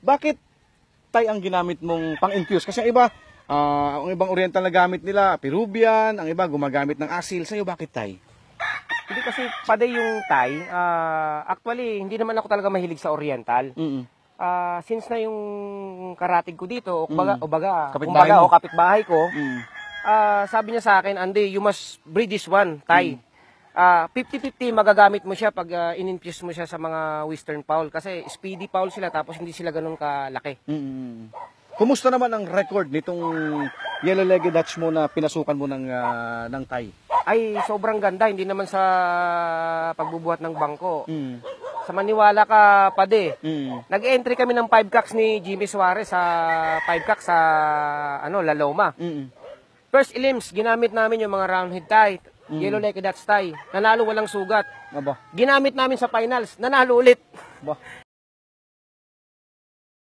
Bakit Tay ang ginamit mong pang-infuse? Kasi ang iba, ang ibang oriental na gamit nila, Peruvian, ang iba gumagamit ng asil. Sa'yo, bakit Tay? Hindi kasi paday yung Thai. Actually, hindi naman ako talaga mahilig sa oriental. Since na yung karatig ko dito, kumbaga kapitbahay ko, sabi niya sa akin, Andy, you must breed this one, Thai. 50-50 magagamit mo siya pag in-infuse mo siya sa mga western fowl kasi speedy fowl sila tapos hindi sila ganun kalaki. Kumusta naman ang record nitong yellow-legged Dutch mo na pinasukan mo ng Thai? Ay, sobrang ganda. Hindi naman sa pagbubuhat ng bangko. Sa maniwala ka, Pade. Nag-entry kami ng 5 cocks ni Jimmy Suarez sa 5 cocks sa La Loma. First elims, ginamit namin yung mga roundhead Thai. Yellow-legged Dutch Thai. Nanalo walang sugat. Ginamit namin sa finals. Nanalo ulit.